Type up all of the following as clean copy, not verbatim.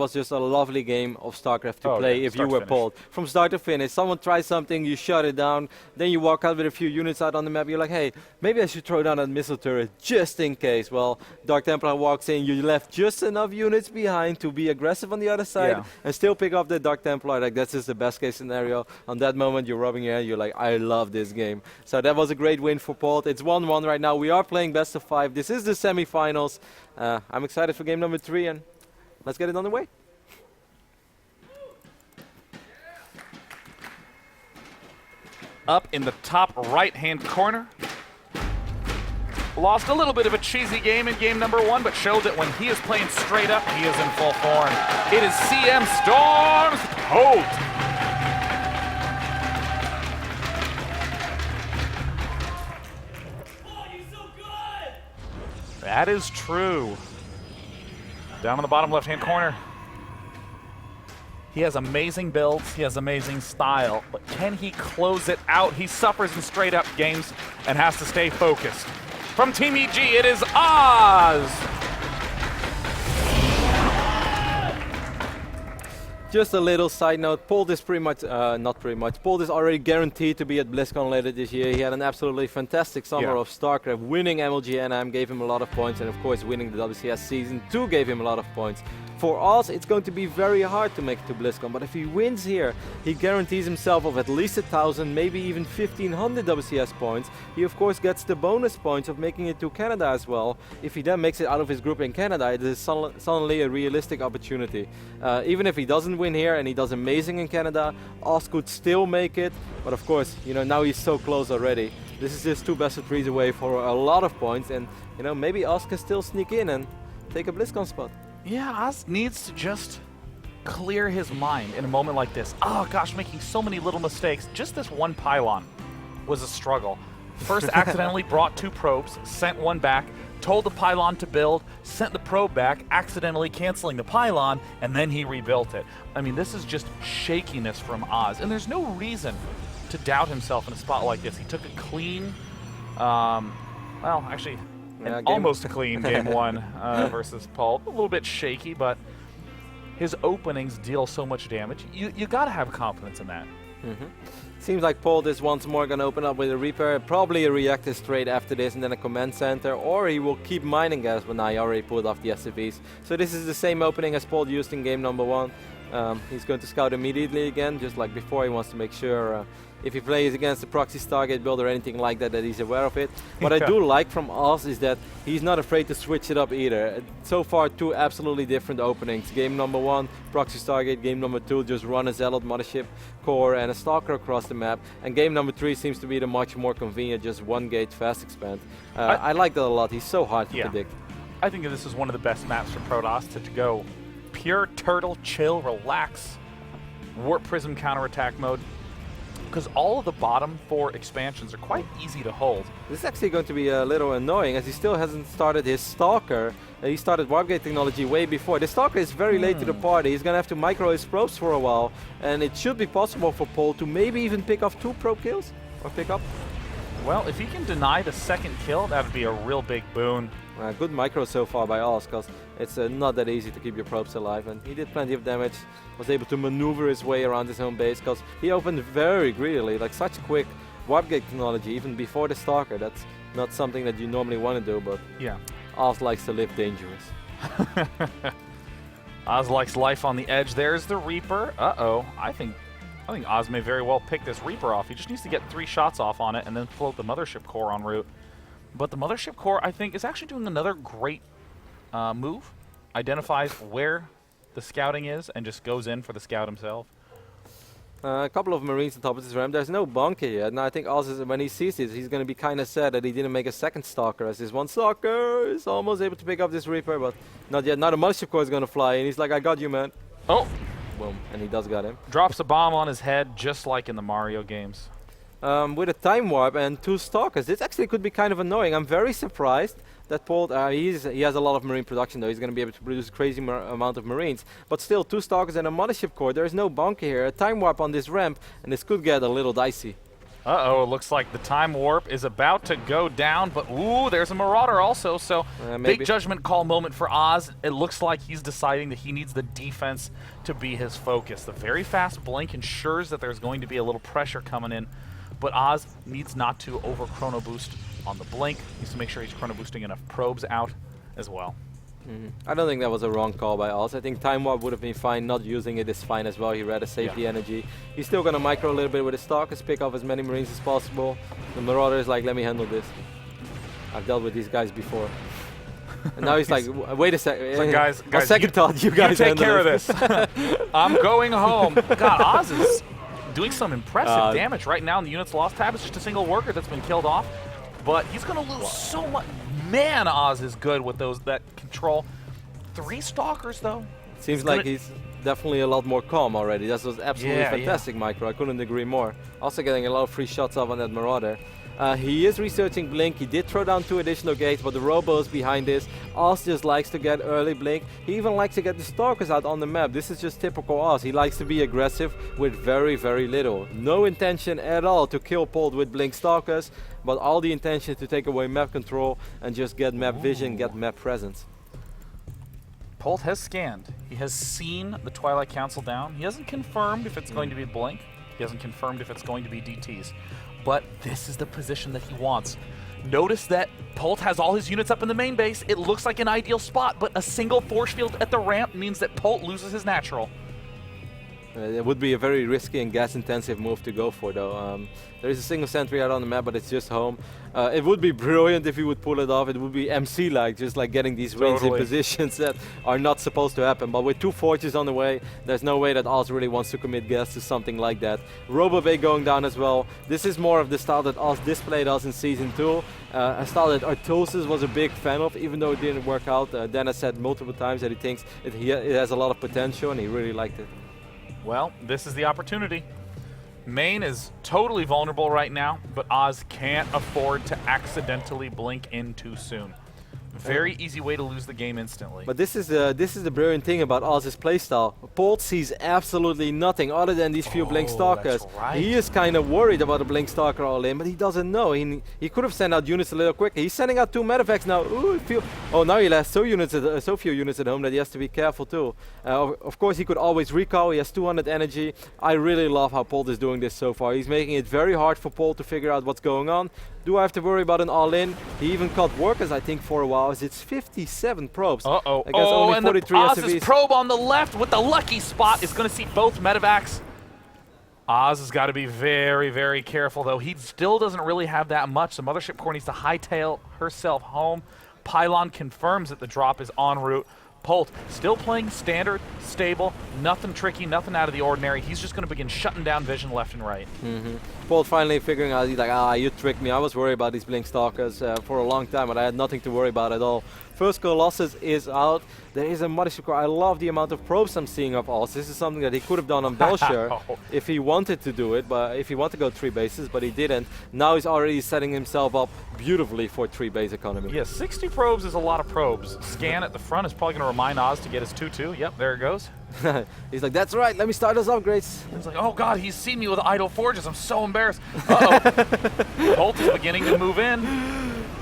was just a lovely game of StarCraft to play if you were finish. Polt. From start to finish, someone tries something, you shut it down, then you walk out with a few units out on the map, you're like, hey, maybe I should throw down that missile turret just in case. Well, Dark Templar walks in, you left just enough units behind to be aggressive on the other side and still pick up the Dark Templar. Like, that's just the best case scenario. On that moment, you're rubbing your head, you're like, I love this game. So that was a great win for Polt. It's 1-1 right now. We are playing best of 5. This is the semi-finals. I'm excited for game number 3, and let's get it on the way. Up in the top right-hand corner. Lost a little bit of a cheesy game in game number 1, but showed that when he is playing straight up, he is in full form. It is CM Storm's Polt. That is true. Down on the bottom left-hand corner. He has amazing builds, he has amazing style, but can he close it out? He suffers in straight-up games and has to stay focused. From Team EG, it is Oz! Just a little side note, Polt is pretty much, not pretty much, Polt is already guaranteed to be at BlizzCon later this year. He had an absolutely fantastic summer of StarCraft. Winning MLG NM gave him a lot of points, and of course winning the WCS Season 2 gave him a lot of points. For us, it's going to be very hard to make it to BlizzCon, but if he wins here, he guarantees himself of at least 1,000, maybe even 1,500 WCS points. He of course gets the bonus points of making it to Canada as well. If he then makes it out of his group in Canada, it is suddenly a realistic opportunity. Even if he doesn't win here and he does amazing in Canada, Oz could still make it, but of course, you know, now he's so close already. This is just 2 best of 3s away for a lot of points, and you know, maybe Oz can still sneak in and take a BlizzCon spot. Yeah, Oz needs to just clear his mind in a moment like this. Oh gosh, making so many little mistakes. Just this one pylon was a struggle. First accidentally brought 2 probes, sent one back, told the pylon to build, sent the probe back, accidentally canceling the pylon, and then he rebuilt it. I mean, this is just shakiness from Oz, and there's no reason to doubt himself in a spot like this. He took a clean, well, actually, almost a clean game 1 versus Polt. A little bit shaky, but his openings deal so much damage. You gotta have confidence in that. Seems like Polt is once more going to open up with a Reaper, probably a reactor straight after this and then a command center, or he will keep mining gas, but now he already pulled off the SCVs. So this is the same opening as Polt used in game number 1. He's going to scout immediately again, just like before. He wants to make sure if he plays against the proxy Stargate build or anything like that, that he's aware of it. What I do like from Oz is that he's not afraid to switch it up either. So far, 2 absolutely different openings. Game number 1, proxy Stargate. Game number 2, just run a Zealot, Mothership Core, and a Stalker across the map. And game number 3 seems to be the much more convenient, just 1 gate fast expand. I like that a lot. He's so hard to predict. I think this is one of the best maps for Protoss to go pure turtle, chill, relax, Warp Prism counterattack mode. Because all of the bottom 4 expansions are quite easy to hold. This is actually going to be a little annoying, as he still hasn't started his Stalker. He started Warp Gate technology way before. The Stalker is very late to the party. He's going to have to micro his probes for a while, and it should be possible for Polt to maybe even pick off 2 probe kills, or pick up. Well, if he can deny the 2nd kill, that would be a real big boon. Good micro so far by Oz, because it's not that easy to keep your probes alive, and he did plenty of damage, was able to maneuver his way around his own base, because he opened very greedily, like such quick Warp Gate technology, even before the Stalker. That's not something that you normally want to do, but Oz likes to live dangerous. Oz likes life on the edge. There's the Reaper. Uh-oh, I think Oz may very well pick this Reaper off. He just needs to get 3 shots off on it and then float the Mothership Core en route. But the Mothership Core, I think, is actually doing another great move. Identifies where the scouting is and just goes in for the scout himself. A couple of Marines on top of this ramp. There's no bunker yet. And I think Oz, when he sees this, he's going to be kind of sad that he didn't make a 2nd Stalker, as this one Stalker is almost able to pick up this Reaper, but not yet. Now the Mothership Core is going to fly, and he's like, I got you, man. Oh! Boom. And he does got him. Drops a bomb on his head, just like in the Mario games. With a time warp and 2 Stalkers. This actually could be kind of annoying. I'm very surprised that Polt, he has a lot of Marine production though. He's going to be able to produce a crazy amount of Marines. But still, 2 Stalkers and a Mothership Core. There is no bunker here. A time warp on this ramp, and this could get a little dicey. Uh-oh, it looks like the time warp is about to go down, but ooh, there's a Marauder also, so big judgment call moment for Oz. It looks like he's deciding that he needs the defense to be his focus. The very fast blink ensures that there's going to be a little pressure coming in, but Oz needs not to over chrono boost on the blink. He needs to make sure he's chrono boosting enough probes out as well. I don't think that was a wrong call by Oz. I think Time Warp would have been fine. Not using it is fine as well. He rather save the energy. He's still going to micro a little bit with his Stalkers, pick off as many Marines as possible. The Marauder is like, let me handle this. I've dealt with these guys before. And now he's like, wait a second. Like, guys, second thought, you guys take care of this. I'm going home. God, Oz is doing some impressive damage right now in the unit's lost tab. It's just a single worker that's been killed off. But he's going to lose so much. Man, Oz is good with that control. 3 Stalkers, though. Seems like he's definitely a lot more calm already. That was absolutely fantastic micro. I couldn't agree more. Also getting a lot of free shots off on that Marauder. He is researching Blink. He did throw down 2 additional gates, but the Robo is behind this. Oz just likes to get early Blink. He even likes to get the Stalkers out on the map. This is just typical Oz. He likes to be aggressive with very, very little. No intention at all to kill Polt with Blink Stalkers, but all the intention to take away map control and just get map vision, get map presence. Polt has scanned. He has seen the Twilight Council down. He hasn't confirmed if it's going to be Blink. He hasn't confirmed if it's going to be DTs. But this is the position that he wants. Notice that Polt has all his units up in the main base. It looks like an ideal spot, but a single force field at the ramp means that Polt loses his natural. It would be a very risky and gas-intensive move to go for, though. There is a single sentry out on the map, but it's just home. It would be brilliant if he would pull it off. It would be MC-like, just like getting these wins in positions that are not supposed to happen. But with 2 forges on the way, there's no way that Oz really wants to commit gas to something like that. Robobay going down as well. This is more of the style that Oz displayed us in Season 2. A style that Artosis was a big fan of, even though it didn't work out. Dennis said multiple times that he thinks it has a lot of potential, and he really liked it. Well, this is the opportunity. Main is totally vulnerable right now, but Oz can't afford to accidentally blink in too soon. Very easy way to lose the game instantly. But this is the brilliant thing about Oz's playstyle. Polt sees absolutely nothing other than these few Blink Stalkers. That's right. He is kind of worried about a Blink Stalker all in, but he doesn't know. He could have sent out units a little quicker. He's sending out 2 medevacs now. Ooh, now he has so few units at home that he has to be careful too. Of course, he could always recall. He has 200 energy. I really love how Polt is doing this so far. He's making it very hard for Polt to figure out what's going on. Do I have to worry about an all-in? He even caught workers, I think, for a while. It's 57 probes. Uh-oh. I guess only and 43 the Oz's SCVs. probe on the left with the lucky spot is going to see both medevacs. Oz has got to be very, very careful, though. He still doesn't really have that much. The Mothership Core needs to hightail herself home. Pylon confirms that the drop is en route. Polt still playing standard, stable, nothing tricky, nothing out of the ordinary. He's just going to begin shutting down vision left and right. Polt finally figuring out, he's like, you tricked me. I was worried about these Blink Stalkers for a long time, but I had nothing to worry about at all. First Colossus is out. There is a Mothership Core. I love the amount of probes I'm seeing of Oz. This is something that he could have done on Belshire if he wanted to do it, but if he wanted to go 3 bases, but he didn't. Now he's already setting himself up beautifully for 3 base economy. Yeah, 60 probes is a lot of probes. Scan at the front is probably going to remind Oz to get his 2-2. Yep, there it goes. He's like, that's right, let me start those upgrades. He's like, oh god, he's seen me with idle forges. I'm so embarrassed. Uh-oh. Polt is beginning to move in.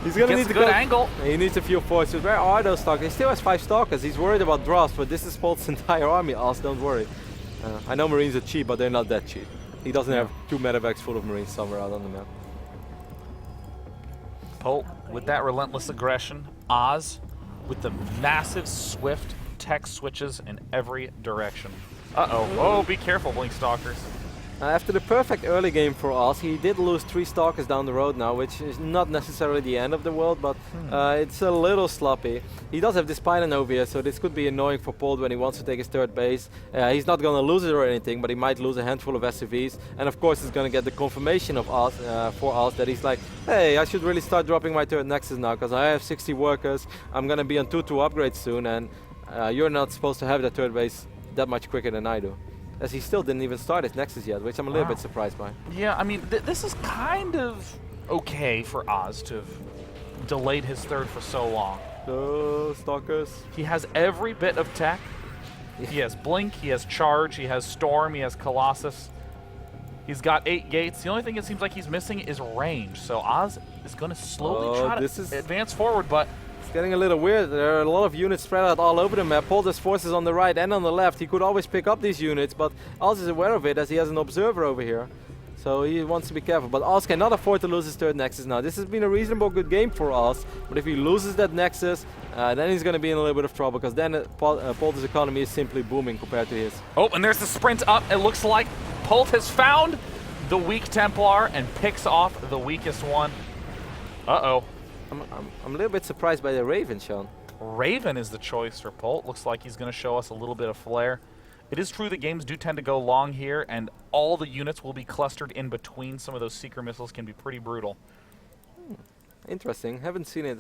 He's gonna need a good angle. He needs a few forces. Where are those Stalkers? He still has 5 Stalkers. He's worried about drops, but this is Polt's entire army. Oz, don't worry. I know Marines are cheap, but they're not that cheap. He doesn't have 2 medevacs full of Marines somewhere out on the map. Polt with that relentless aggression. Oz with the massive, swift tech switches in every direction. Uh-oh. Oh, be careful, Blink Stalkers. After the perfect early game for Oz, he did lose 3 Stalkers down the road now, which is not necessarily the end of the world, but it's a little sloppy. He does have this Pylon over here, so this could be annoying for Polt when he wants to take his 3rd base. He's not going to lose it or anything, but he might lose a handful of SCVs. And of course, he's going to get the confirmation of Oz, for Oz that he's like, hey, I should really start dropping my 3rd Nexus now, because I have 60 workers. I'm going to be on 2-2 upgrades soon, and you're not supposed to have that 3rd base that much quicker than I do. As he still didn't even start his Nexus yet, which I'm a little bit surprised by. Yeah, I mean, this is kind of okay for Oz to have delayed his 3rd for so long. Stalkers. He has every bit of tech. He has Blink, he has Charge, he has Storm, he has Colossus. He's got 8 gates. The only thing it seems like he's missing is range. So Oz is going to slowly try to advance forward, but it's getting a little weird. There are a lot of units spread out all over the map. Polt has forces on the right and on the left. He could always pick up these units, but Oz is aware of it as he has an observer over here. So he wants to be careful. But Oz cannot afford to lose his third Nexus now. This has been a reasonable good game for Oz, but if he loses that Nexus, then he's going to be in a little bit of trouble, because then Polt's economy is simply booming compared to his. Oh, and there's the sprint up. It looks like Polt has found the weak Templar and picks off the weakest one. Uh-oh. I'm a little bit surprised by the Raven, Sean. Raven is the choice for Polt. Looks like he's going to show us a little bit of flair. It is true that games do tend to go long here, and all the units will be clustered in between. Some of those Seeker missiles can be pretty brutal. Interesting. Haven't seen it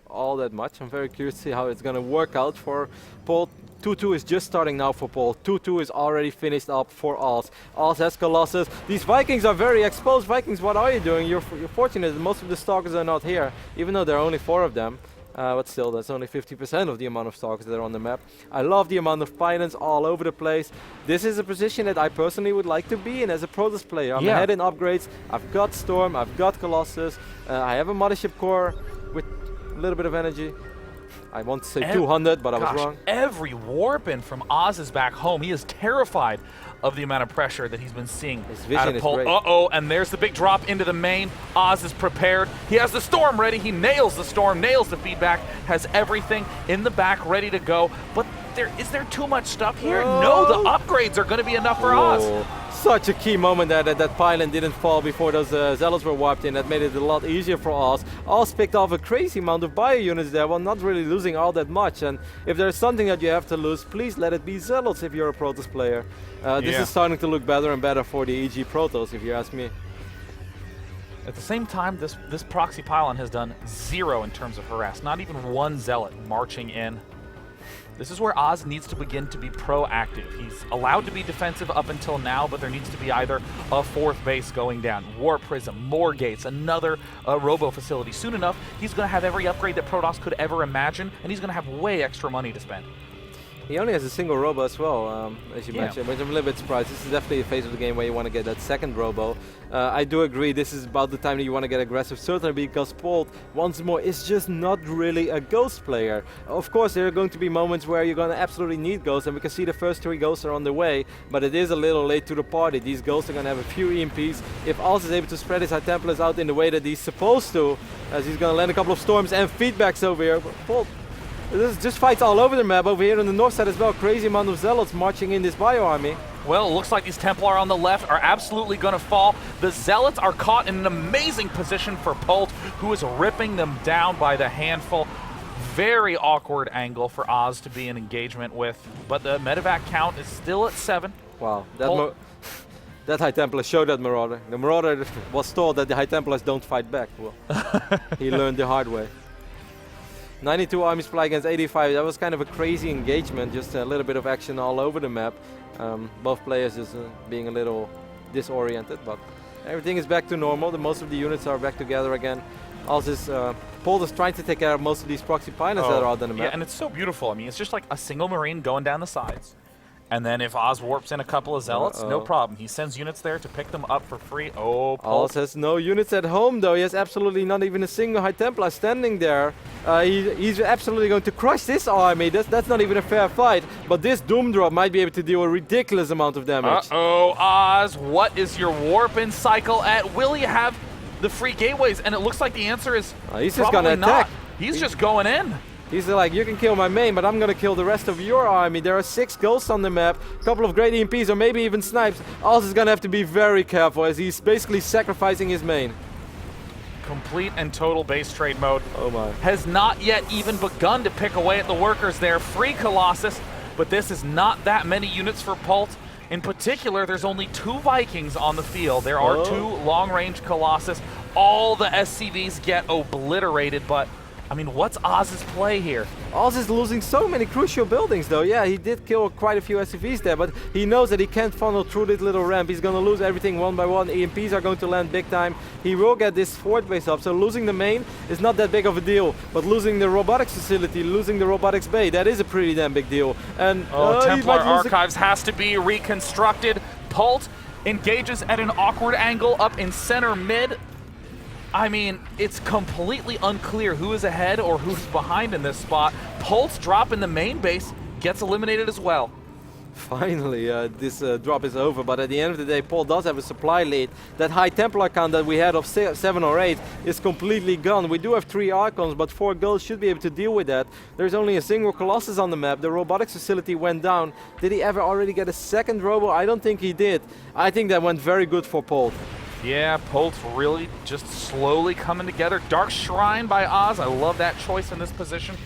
all that much. I'm very curious to see how it's going to work out for Polt. 2-2 is just starting now for Polt. 2-2 is already finished up for Oz. Oz has Colossus. These Vikings are very exposed. Vikings, what are you doing? You're fortunate that most of the Stalkers are not here, even though there are only 4 of them. But still, that's only 50% of the amount of Stalkers that are on the map. I love the amount of pylons all over the place. This is a position that I personally would like to be in as a Protoss player. I'm ahead in upgrades. I've got Storm, I've got Colossus. I have a Mothership Core with a little bit of energy. I want to say 200, but I was wrong. Every warp in from Oz is back home. He is terrified of the amount of pressure that he's been seeing out of Polt. Uh-oh, and there's the big drop into the main. Oz is prepared. He has the Storm ready. He nails the Storm, nails the feedback, has everything in the back ready to go. But is there too much stuff here? No, the upgrades are going to be enough for Oz. Such a key moment there that pylon didn't fall before those Zealots were warped in. That made it a lot easier for Oz. Oz picked off a crazy amount of bio units there while not really losing all that much. And if there's something that you have to lose, please let it be Zealots if you're a Protoss player. This is starting to look better and better for the EG Protoss, if you ask me. At the same time, this proxy pylon has done 0 in terms of harass. Not even 1 Zealot marching in. This is where Oz needs to begin to be proactive. He's allowed to be defensive up until now, but there needs to be either a 4th base going down, War Prism, more gates, another robo facility. Soon enough, he's going to have every upgrade that Protoss could ever imagine, and he's going to have way extra money to spend. He only has a single robo as well, as you mentioned, which I'm a little bit surprised. This is definitely a phase of the game where you want to get that second robo. I do agree, this is about the time that you want to get aggressive, certainly because Polt, once more, is just not really a Ghost player. Of course, there are going to be moments where you're going to absolutely need Ghosts, and we can see the first 3 Ghosts are on the way, but it is a little late to the party. These Ghosts are going to have a few EMPs. If Oz is able to spread his High Templars out in the way that he's supposed to, as he's going to land a couple of Storms and feedbacks over here, Polt, this is just fights all over the map over here on the north side as well. Crazy amount of Zealots marching in this bio army. Well, it looks like these Templar on the left are absolutely going to fall. The Zealots are caught in an amazing position for Polt, who is ripping them down by the handful. Very awkward angle for Oz to be in engagement with, but the medevac count is still at 7. Wow, that High Templar showed that Marauder. The Marauder was told that the High Templars don't fight back. Well, he learned the hard way. 92 armies fly against 85. That was kind of a crazy engagement, just a little bit of action all over the map. Both players just being a little disoriented, but everything is back to normal. Most of the units are back together again. Also, Polt is trying to take care of most of these proxy pylons that are out on the map. Yeah, and it's so beautiful. I mean, it's just like a single Marine going down the sides. And then if Oz warps in a couple of Zealots, no problem. He sends units there to pick them up for free. Oh, Polt. Oz has no units at home, though. He has absolutely not even a single High Templar standing there. He's absolutely going to crush this army. That's not even a fair fight. But this Doom Drop might be able to deal a ridiculous amount of damage. Uh-oh, Oz, what is your warp-in cycle at? Will you have the free gateways? And it looks like the answer is he's just going to attack. He's just going in. He's like, you can kill my main, but I'm going to kill the rest of your army. There are 6 Ghosts on the map, a couple of great EMPs, or maybe even Snipes. Oz is going to have to be very careful as he's basically sacrificing his main. Complete and total base trade mode. Oh my. Has not yet even begun to pick away at the workers there. Free Colossus, but this is not that many units for Polt. In particular, there's only 2 Vikings on the field. There are 2 long-range Colossus. All the SCVs get obliterated, but I mean, what's Oz's play here? Oz is losing so many crucial buildings, though. Yeah, he did kill quite a few SCVs there, but he knows that he can't funnel through this little ramp. He's going to lose everything one by one. EMPs are going to land big time. He will get this fort base up, so losing the main is not that big of a deal. But losing the robotics facility, losing the robotics bay, that is a pretty damn big deal. And Templar Archives has to be reconstructed. Polt engages at an awkward angle up in center mid. I mean, it's completely unclear who is ahead or who's behind in this spot. Polt's drop in the main base gets eliminated as well. Finally, this drop is over, but at the end of the day, Polt does have a supply lead. That high Templar count that we had of 7 or 8 is completely gone. We do have 3 Archons, but 4 Ghosts should be able to deal with that. There's only a single Colossus on the map. The robotics facility went down. Did he ever already get a second Robo? I don't think he did. I think that went very good for Polt. Yeah, Polt's really just slowly coming together. Dark Shrine by Oz. I love that choice in this position.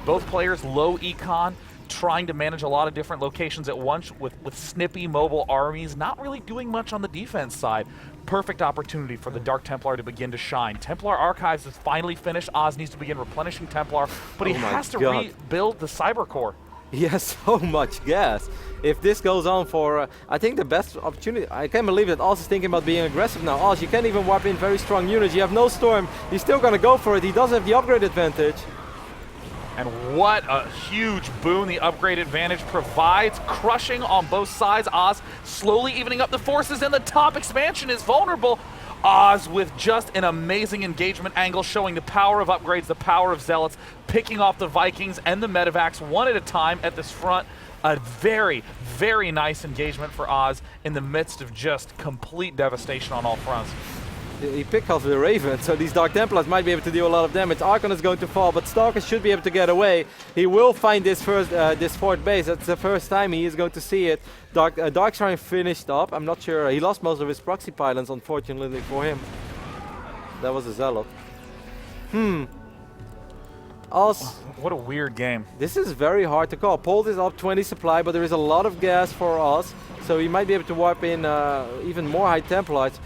Both players low econ, trying to manage a lot of different locations at once with snippy mobile armies, not really doing much on the defense side. Perfect opportunity for the Dark Templar to begin to shine. Templar Archives is finally finished. Oz needs to begin replenishing Templar, but he has to rebuild the Cyber Core. He has so much gas. If this goes on for, I think the best opportunity, I can't believe that Oz is thinking about being aggressive now. Oz, you can't even wipe in very strong units. You have no Storm. He's still going to go for it. He does have the upgrade advantage. And what a huge boon the upgrade advantage provides, crushing on both sides. Oz slowly evening up the forces, and the top expansion is vulnerable. Oz with just an amazing engagement angle, showing the power of upgrades, the power of Zealots, picking off the Vikings and the Medivacs one at a time at this front. A very, very nice engagement for Oz in the midst of just complete devastation on all fronts. He picked off the Raven, so these Dark Templars might be able to deal a lot of damage. Archon is going to fall, but Stalker should be able to get away. He will find this fourth base. That's the first time he is going to see it. Dark Shrine finished up. I'm not sure. He lost most of his proxy pylons, unfortunately for him. That was a Zealot. Oz. What a weird game. This is very hard to call. Polt is up 20 supply, but there is a lot of gas for Oz, so he might be able to wipe in even more High Templars.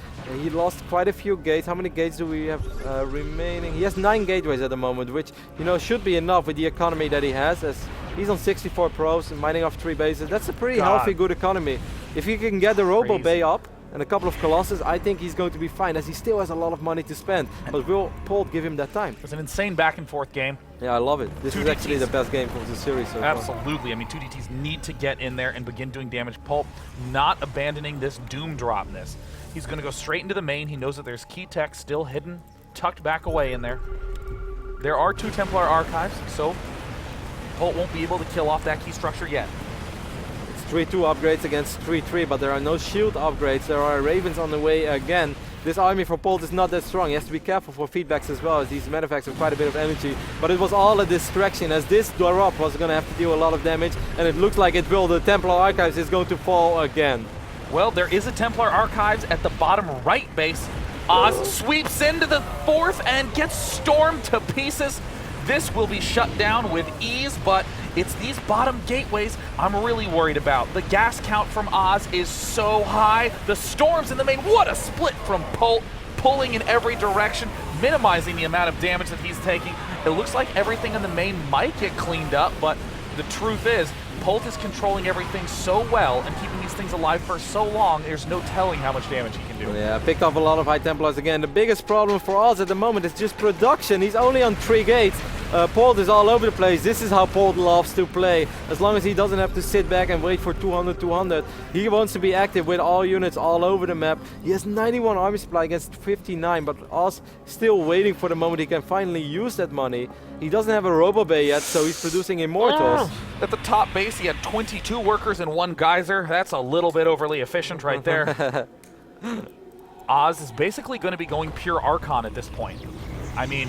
He lost quite a few gates. How many gates do we have remaining? He has 9 gateways at the moment, which should be enough with the economy that he has. As he's on 64 probes and mining off 3 bases. That's a pretty healthy, good economy. If he can get the Robo Bay up and a couple of Colossus, I think he's going to be fine, as he still has a lot of money to spend. But will Polt give him that time? It's an insane back and forth game. Yeah, I love it. This is actually the best game of the series so far. Absolutely. I mean, 2DTs need to get in there and begin doing damage. Polt not abandoning this Doom Dropness. He's going to go straight into the main. He knows that there's key tech still hidden, tucked back away in there. There are 2 Templar Archives, so Polt won't be able to kill off that key structure yet. It's 3-2 upgrades against 3-3, but there are no shield upgrades. There are Ravens on the way again. This army for Polt is not that strong. He has to be careful for feedbacks as well, as these Medivacs have quite a bit of energy. But it was all a distraction, as this drop was going to have to deal a lot of damage, and it looks like it will. The Templar Archives is going to fall again. Well, there is a Templar Archives at the bottom right base. Oz sweeps into the 4th and gets stormed to pieces. This will be shut down with ease, but it's these bottom gateways I'm really worried about. The gas count from Oz is so high. The storms in the main, what a split from Polt, pulling in every direction, minimizing the amount of damage that he's taking. It looks like everything in the main might get cleaned up, but the truth is, Polt is controlling everything so well and keeping these things alive for so long, there's no telling how much damage he can do. Yeah, picked off a lot of High Templars again. The biggest problem for us at the moment is just production. He's only on 3 gates. Polt is all over the place. This is how Polt loves to play. As long as he doesn't have to sit back and wait for 200, he wants to be active with all units all over the map. He has 91 army supply against 59, but us still waiting for the moment he can finally use that money. He doesn't have a Robo Bay yet, so he's producing Immortals. At the top base, he had 22 workers and 1 geyser. That's a little bit overly efficient right there. Oz is basically going to be going pure Archon at this point. I mean,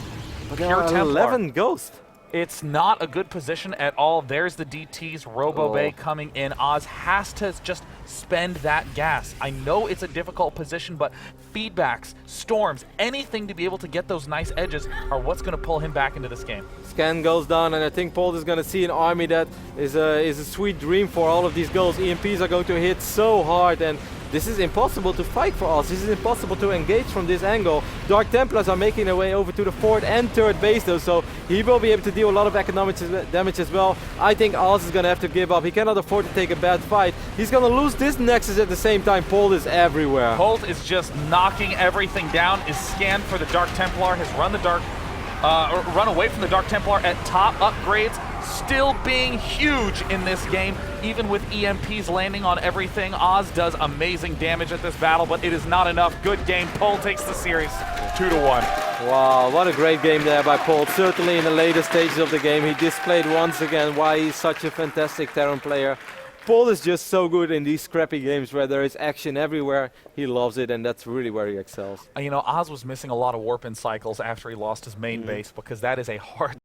pure Templar. 11 Ghost. It's not a good position at all. There's the DT's Robo Bay coming in. Oz has to just spend that gas. I know it's a difficult position, but feedbacks, storms, anything to be able to get those nice edges are what's going to pull him back into this game. Scan goes down, and I think Polt is going to see an army that is a sweet dream for all of these goals. EMPs are going to hit so hard, and this is impossible to fight for us. This is impossible to engage from this angle. Dark Templars are making their way over to the 4th and 3rd base though, so he will be able to deal a lot of economic damage as well. I think Oz is going to have to give up. He cannot afford to take a bad fight. He's going to lose this Nexus at the same time. Polt is everywhere. Polt is just knocking everything down, is scanned for the Dark Templar, has run away from the Dark Templar at top. Upgrades still being huge in this game. Even with EMPs landing on everything, Oz does amazing damage at this battle, but it is not enough. Good game. Polt takes the series 2-1. Wow, what a great game there by Polt. Certainly in the later stages of the game, he displayed once again why he's such a fantastic Terran player. Polt is just so good in these scrappy games where there is action everywhere. He loves it, and that's really where he excels. You know, Oz was missing a lot of warp-in cycles after he lost his main base, because that is a hard